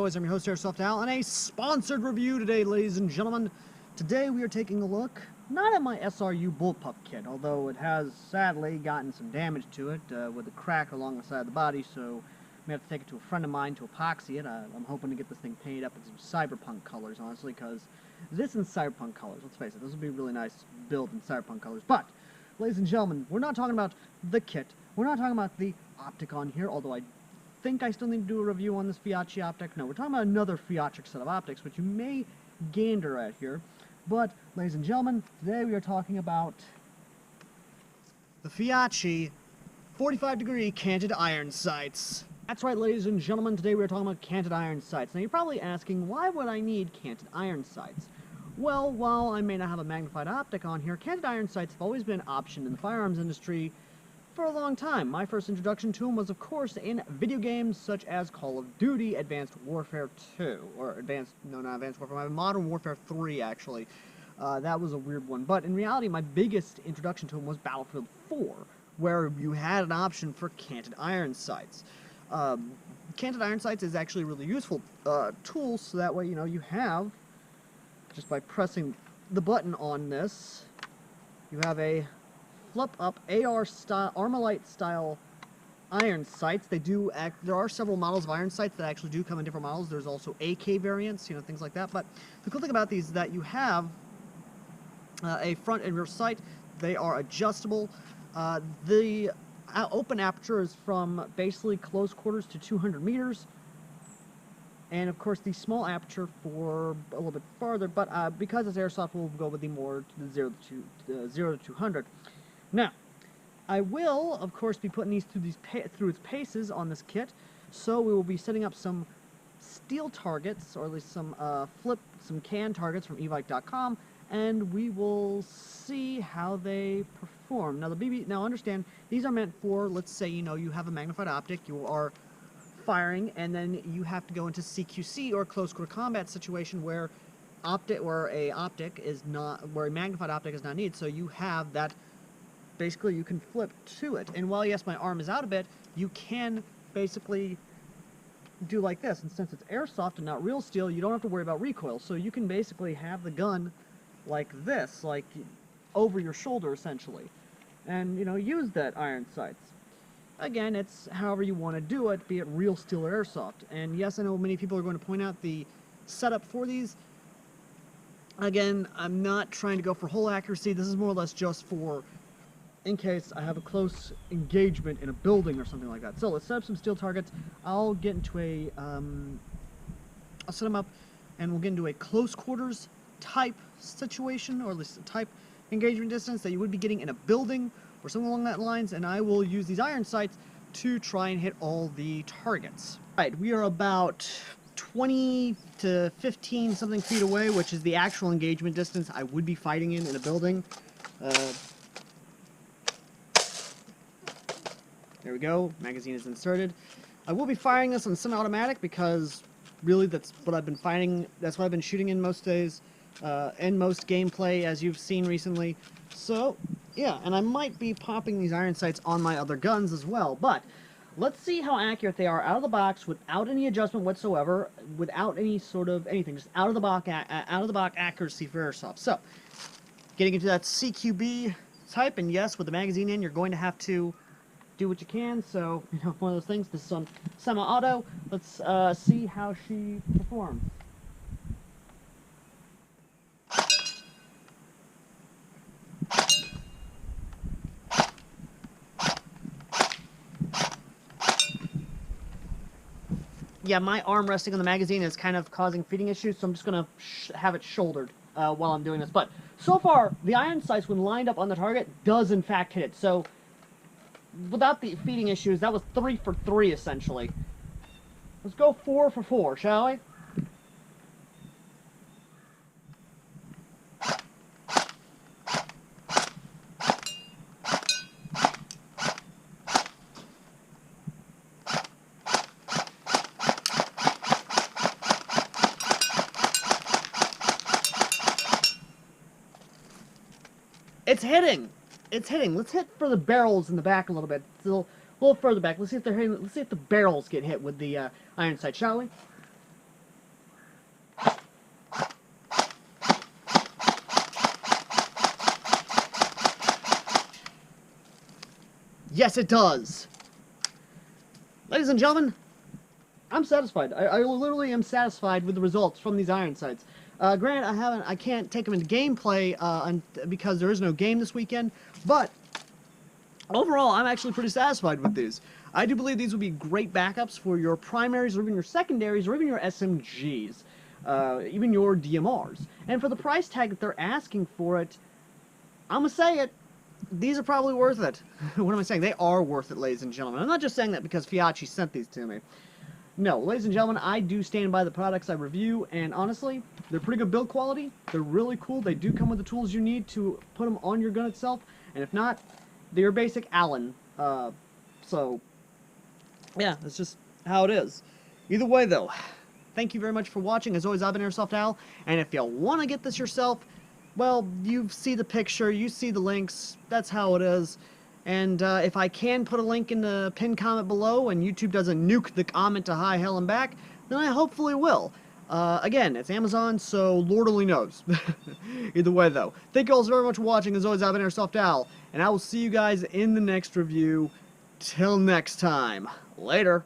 always, I'm your host, AirsoftAL, and a sponsored review today, ladies and gentlemen. Today we are taking a look, not at my SRU bullpup kit, although it has sadly gotten some damage to it with a crack along the side of the body, so I may have to take it to a friend of mine to epoxy it. I'm hoping to get this thing painted up in some cyberpunk colors, honestly, because this in cyberpunk colors, let's face it, this would be a really nice build in cyberpunk colors. But, ladies and gentlemen, we're not talking about the kit, we're not talking about the optic on here, although I think I still need to do a review on this Feyachi optic. No, we're talking about another Feyachi set of optics, which you may gander at here. But, ladies and gentlemen, today we are talking about the Feyachi 45-degree canted iron sights. That's right, ladies and gentlemen, today we are talking about canted iron sights. Now, you're probably asking, why would I need canted iron sights? Well, while I may not have a magnified optic on here, canted iron sights have always been an option in the firearms industry for a long time. My first introduction to them was, of course, in video games such as Call of Duty Advanced Warfare 2, or not Advanced Warfare, Modern Warfare 3, actually. That was a weird one, but in reality, my biggest introduction to them was Battlefield 4, where you had an option for canted iron sights. Canted iron sights is actually a really useful tool, so that way, you have, just by pressing the button on this, you have a flip-up Armalite style iron sights. There are several models of iron sights that actually do come in different models. There's also AK variants, things like that. But the cool thing about these is that you have a front and rear sight. They are adjustable. The open aperture is from basically close quarters to 200 meters. And of course the small aperture for a little bit farther, but because it's airsoft, we'll go with the more 0 to 200. Now, I will, of course, be putting these through its paces on this kit, so we will be setting up some steel targets, or at least some can targets from evike.com, and we will see how they perform. Now, now understand, these are meant for, let's say, you have a magnified optic, you are firing, and then you have to go into CQC, or close quarter combat situation, where a magnified optic is not needed, so you have that. Basically, you can flip to it, and while, yes, my arm is out a bit, you can basically do like this, and since it's airsoft and not real steel, you don't have to worry about recoil, so you can basically have the gun like this, like over your shoulder, essentially, and, use that iron sights. Again, it's however you want to do it, be it real steel or airsoft, and yes, I know many people are going to point out the setup for these. Again, I'm not trying to go for whole accuracy, this is more or less just for in case I have a close engagement in a building or something like that. So let's set up some steel targets. I'll get into I'll set them up, and we'll get into a close quarters type situation, or at least a type engagement distance that you would be getting in a building or something along that lines, and I will use these iron sights to try and hit all the targets. Alright, we are about 20 to 15 something feet away, which is the actual engagement distance I would be fighting in a building. There we go, magazine is inserted. I will be firing this on semi-automatic because really that's what I've been fighting, that's what I've been shooting in most days, and most gameplay as you've seen recently. So, yeah, and I might be popping these iron sights on my other guns as well, but let's see how accurate they are out of the box without any adjustment whatsoever, without any sort of anything, just out of the box accuracy for airsoft. So, getting into that CQB type, and yes, with the magazine in, you're going to have to do what you can, so, one of those things. This is on semi-auto. Let's see how she performs. Yeah, my arm resting on the magazine is kind of causing feeding issues, so I'm just going to have it shouldered while I'm doing this. But, so far, the iron sights, when lined up on the target, does in fact hit it, so without the feeding issues, that was 3 for 3, essentially. Let's go 4 for 4, shall we? It's hitting! It's hitting. Let's hit for the barrels in the back a little bit. Still a little further back. Let's see if they're hitting. Let's see if the barrels get hit with the iron sight, shall we? Yes, it does. Ladies and gentlemen, I'm satisfied. I literally am satisfied with the results from these iron sights. Granted, I can't take them into gameplay because there is no game this weekend, but overall, I'm actually pretty satisfied with these. I do believe these would be great backups for your primaries, or even your secondaries, or even your SMGs, even your DMRs. And for the price tag that they're asking for it, I'm gonna say it, these are probably worth it. What am I saying? They are worth it, ladies and gentlemen. I'm not just saying that because Feyachi sent these to me. No, ladies and gentlemen, I do stand by the products I review, and honestly, they're pretty good build quality. They're really cool. They do come with the tools you need to put them on your gun itself, and if not, they're your basic Allen. So, yeah, that's just how it is. Either way, though, thank you very much for watching. As always, I've been AirsoftAL, and if you want to get this yourself, well, you see the picture, you see the links, that's how it is. And if I can put a link in the pinned comment below and YouTube doesn't nuke the comment to high hell and back, then I hopefully will. Again, it's Amazon, so Lord only knows. Either way, though, thank you all so very much for watching. As always, I've been AirsoftAL, and I will see you guys in the next review. Till next time, later.